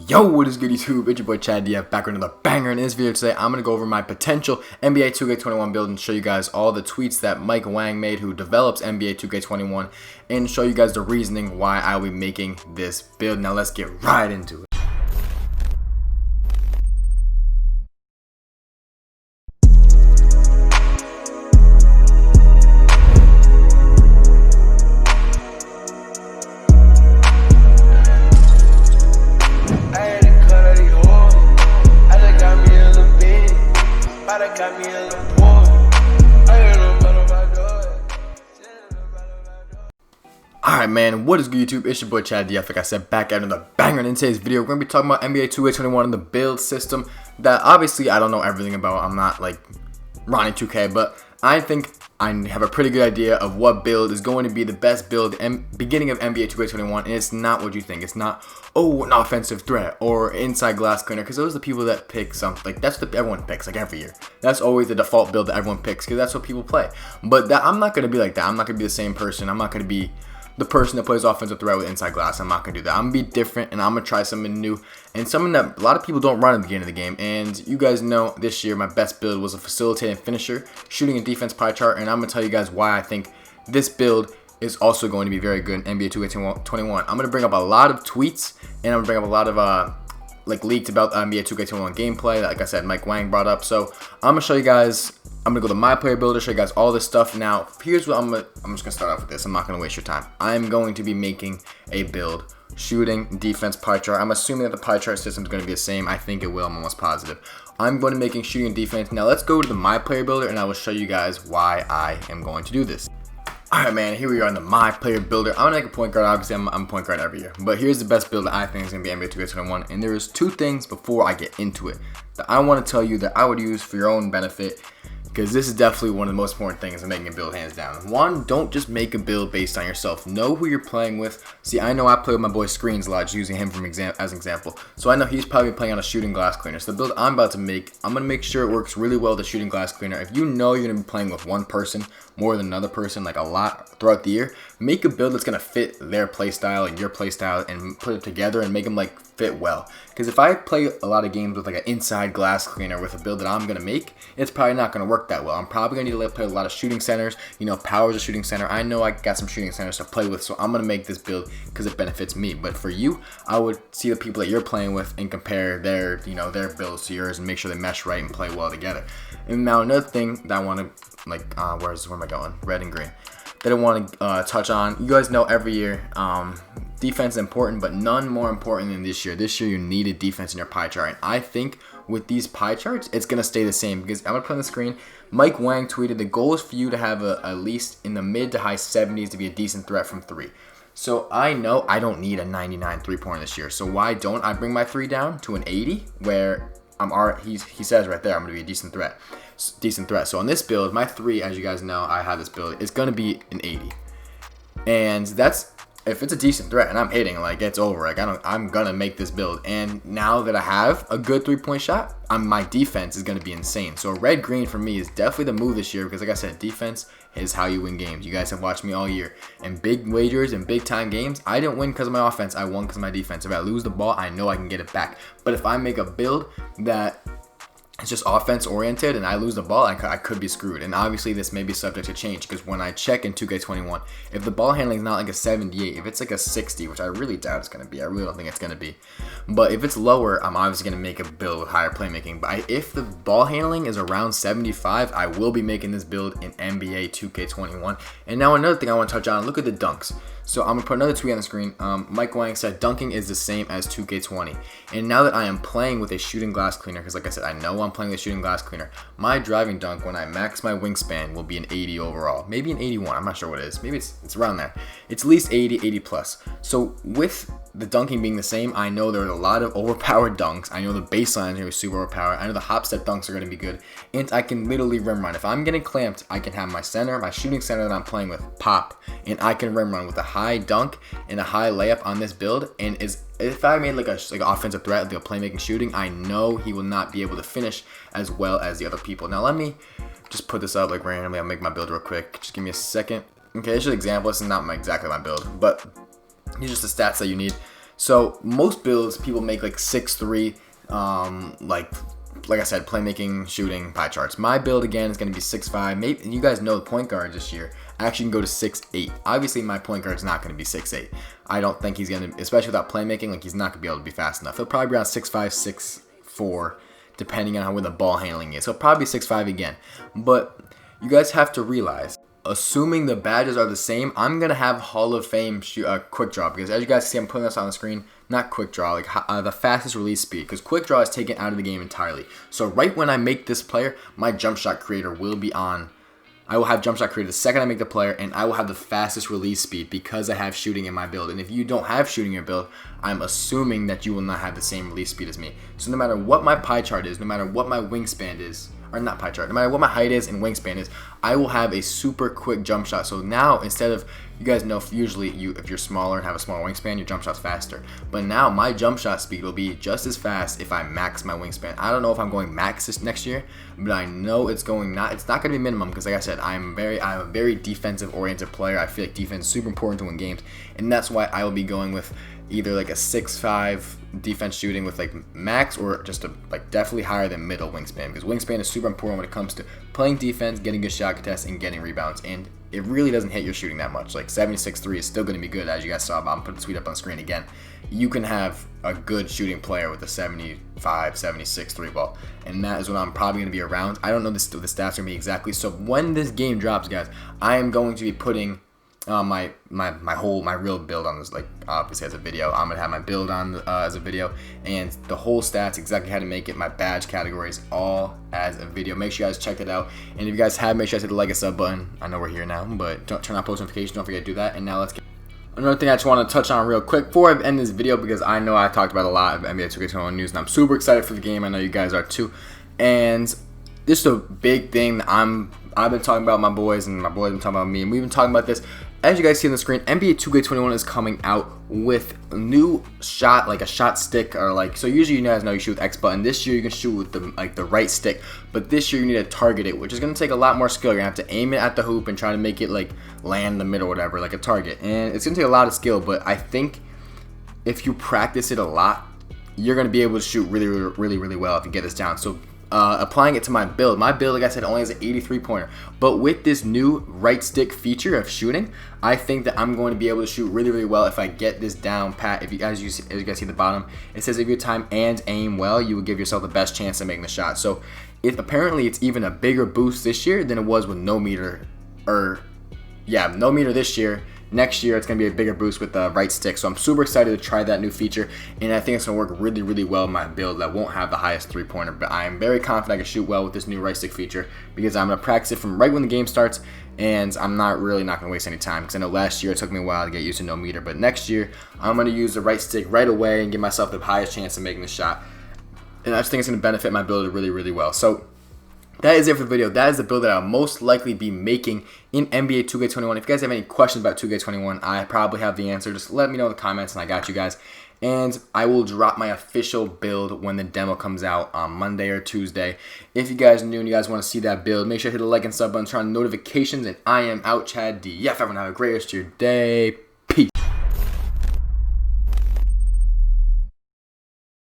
Yo, what is good YouTube? It's your boy Chad DF back with another banger. In this video today, I'm going to go over my potential NBA 2K21 build and show you guys all the tweets that Mike Wang made, who develops NBA 2K21, and show you guys the reasoning why I'll be making this build. Now let's get right into it. Alright man, what is good YouTube? It's your boy Chad DF, like I said, back at another banger. In today's video, we're going to be talking about NBA 2K21 and the build system that obviously I don't know everything about. I'm not like Ronnie 2K, but I think I have a pretty good idea of what build is going to be the best build beginning of NBA 2K21, and it's not what you think. It's not, oh, an offensive threat or inside glass cleaner, because those are the people that pick something. Like, that's what everyone picks, like every year. That's always the default build that everyone picks, because that's what people play. But I'm not going to be like that. I'm not going to be the same person. I'm not going to be the person that plays offensive threat with inside glass. I'm not going to do that. I'm going to be different, and I'm going to try something new and something that a lot of people don't run at the beginning of the game. And you guys know this year my best build was a facilitating finisher, shooting and defense pie chart, and I'm going to tell you guys why I think this build is also going to be very good in NBA 2K21. I'm going to bring up a lot of tweets, and I'm going to bring up a lot of like leaked about NBA 2K21 gameplay that, like I said, Mike Wang brought up. So I'm going to show you guys. I'm going to go to my player builder, show you guys all this stuff. Now, here's what I'm just going to start off with this. I'm not going to waste your time. I'm going to be making a build, shooting, defense, pie chart. I'm assuming that the pie chart system is going to be the same. I think it will. I'm almost positive. I'm going to be making shooting and defense. Now, let's go to the my player builder, and I will show you guys why I am going to do this. Alright man, here we are in the my player builder. I'm going to make a point guard. Obviously, I'm a point guard every year. But here's the best build that I think is going to be NBA 2K21. And there is two things before I get into it that I want to tell you that I would use for your own benefit, because this is definitely one of the most important things in making a build, hands down. One, don't just make a build based on yourself. Know who you're playing with. See, I know I play with my boy Screens a lot, just using him as an example. So I know he's probably playing on a shooting glass cleaner. So the build I'm about to make, I'm going to make sure it works really well with the shooting glass cleaner. If you know you're going to be playing with one person more than another person, like a lot throughout the year, make a build that's going to fit their playstyle and your playstyle and put it together and make them like fit well. Because if I play a lot of games with like an inside glass cleaner with a build that I'm going to make, it's probably not going to work that well. I'm probably going to need to play a lot of shooting centers. You know, Power's a shooting center. I know I got some shooting centers to play with, so I'm going to make this build because it benefits me. But for you, I would see the people that you're playing with and compare their builds to yours and make sure they mesh right and play well together. And now another thing that I want to, like, where am I going? Red and green. That I want to touch on. You guys know every year, defense is important, but none more important than this year. This year, you needed defense in your pie chart. And I think with these pie charts, it's going to stay the same, because I'm going to put on the screen. Mike Wang tweeted, the goal is for you to have at least in the mid to high 70s to be a decent threat from three. So I know I don't need a 99 3-pointer this year. So why don't I bring my three down to an 80, where he says right there, I'm going to be a decent threat. So on this build, my three, as you guys know, I have this build, is going to be an 80. And that's, if it's a decent threat and I'm hitting, like, it's over. Like, I'm going to make this build. And now that I have a good 3-point shot, my defense is going to be insane. So red-green for me is definitely the move this year, because like I said, defense is how you win games. You guys have watched me all year. And big wagers and big-time games, I didn't win because of my offense. I won because of my defense. If I lose the ball, I know I can get it back. But if I make a build that it's just offense oriented and I lose the ball, I could be screwed. And obviously this may be subject to change, because when I check in 2K21, if the ball handling is not like a 78, if it's like a 60, which I really doubt it's going to be, I really don't think it's going to be, but if it's lower, I'm obviously going to make a build with higher playmaking. But if the ball handling is around 75, I will be making this build in NBA 2K21. And now another thing I want to touch on, look at the dunks. So I'm going to put another tweet on the screen. Mike Wang said dunking is the same as 2K20. And now that I am playing with a shooting glass cleaner, because like I said, I know I'm playing with a shooting glass cleaner, my driving dunk when I max my wingspan will be an 80 overall. Maybe an 81. I'm not sure what it is. Maybe it's around there. It's at least 80, 80 plus. So with the dunking being the same, I know there are a lot of overpowered dunks. I know the baselines are going to be super overpowered. I know the hop step dunks are going to be good. And I can literally rim run. If I'm getting clamped, I can have my center, my shooting center that I'm playing with, pop. And I can rim run with a high dunk and a high layup on this build. And if I made like an offensive threat, like a playmaking shooting, I know he will not be able to finish as well as the other people. Now let me just put this up like randomly. I'll make my build real quick. Just give me a second. Okay, this is an example. This is not exactly my build, but these are just the stats that you need. So most builds people make like 6'3", like I said, playmaking, shooting, pie charts. My build again is going to be 6'5". Maybe you guys know the point guard this year actually can go to 6'8". Obviously, my point guard's not going to be 6'8". I don't think he's going to, especially without playmaking, like he's not going to be able to be fast enough. He'll probably be around 6'5", 6'4", depending on how the ball handling is. He'll probably be 6'5" again. But you guys have to realize, assuming the badges are the same, I'm going to have Hall of Fame quick draw, because as you guys see, I'm putting this on the screen, not quick draw, like the fastest release speed, because quick draw is taken out of the game entirely. So right when I make this player, my jump shot creator will be on. I will have jump shot creator the second I make the player, and I will have the fastest release speed because I have shooting in my build. And if you don't have shooting in your build, I'm assuming that you will not have the same release speed as me. So no matter what my pie chart is, no matter what my wingspan is, or not pie chart, no matter what my height is and wingspan is, I will have a super quick jump shot. So now, instead of, you guys know usually if you're smaller and have a smaller wingspan, your jump shot's faster. But now my jump shot speed will be just as fast if I max my wingspan. I don't know if I'm going max this next year, but I know it's not going to be minimum, because like I said, I'm a very defensive oriented player. I feel like defense is super important to win games, and that's why I will be going with either like a 6'5" defense shooting with like max, or just a like definitely higher than middle wingspan, because wingspan is super important when it comes to playing defense, getting good shot contests, and getting rebounds. And it really doesn't hit your shooting that much. Like 76.3 is still going to be good, as you guys saw. I'm putting the tweet up on the screen again. You can have a good shooting player with a 75, 76 3 ball, and that is what I'm probably going to be around. I don't know the stats are going to be exactly. So when this game drops, guys, I am going to be putting my real build on this, like obviously as a video. I'm gonna have my build on as a video, and the whole stats, exactly how to make it, my badge categories, all as a video. Make sure you guys check that out, and if you guys have, make sure you guys hit the like and sub button. I know we're here now, but don't turn on post notifications. Don't forget to do that. And now let's get another thing I just want to touch on real quick before I end this video, because I know I talked about a lot of NBA 2K21 news, and I'm super excited for the game. I know you guys are too. And this is a big thing that I've been talking about my boys, and my boys have been talking about me, and we've been talking about this. As you guys see on the screen, NBA 2K21 is coming out with a new shot, like a shot stick, or like, so usually you guys know you shoot with X button. This year you can shoot with the right stick, but this year you need to target it, which is going to take a lot more skill. You're going to have to aim it at the hoop and try to make it like land in the middle or whatever, like a target. And it's going to take a lot of skill, but I think if you practice it a lot, you're going to be able to shoot really well if you get this down. So applying it to my build, like I said, only has an 83 pointer, but with this new right stick feature of shooting, I think that I'm going to be able to shoot really well if I get this down pat. If you guys see at the bottom, it says if you time and aim well, you will give yourself the best chance of making the shot. So apparently it's even a bigger boost this year than it was with no meter, no meter this year. Next year, it's going to be a bigger boost with the right stick. So I'm super excited to try that new feature, and I think it's going to work really well in my build that won't have the highest three-pointer. But I am very confident I can shoot well with this new right stick feature, because I'm going to practice it from right when the game starts, and I'm not going to waste any time, because I know last year it took me a while to get used to no meter. But next year, I'm going to use the right stick right away and give myself the highest chance of making the shot. And I just think it's going to benefit my build really well. So that is it for the video. That is the build that I'll most likely be making in NBA 2K21. If you guys have any questions about 2K21, I probably have the answer. Just let me know in the comments, and I got you guys. And I will drop my official build when the demo comes out on Monday or Tuesday. If you guys are new and you guys want to see that build, make sure to hit the like and sub button, turn on notifications, and I am out, Chad DF. Everyone have a great rest of your day.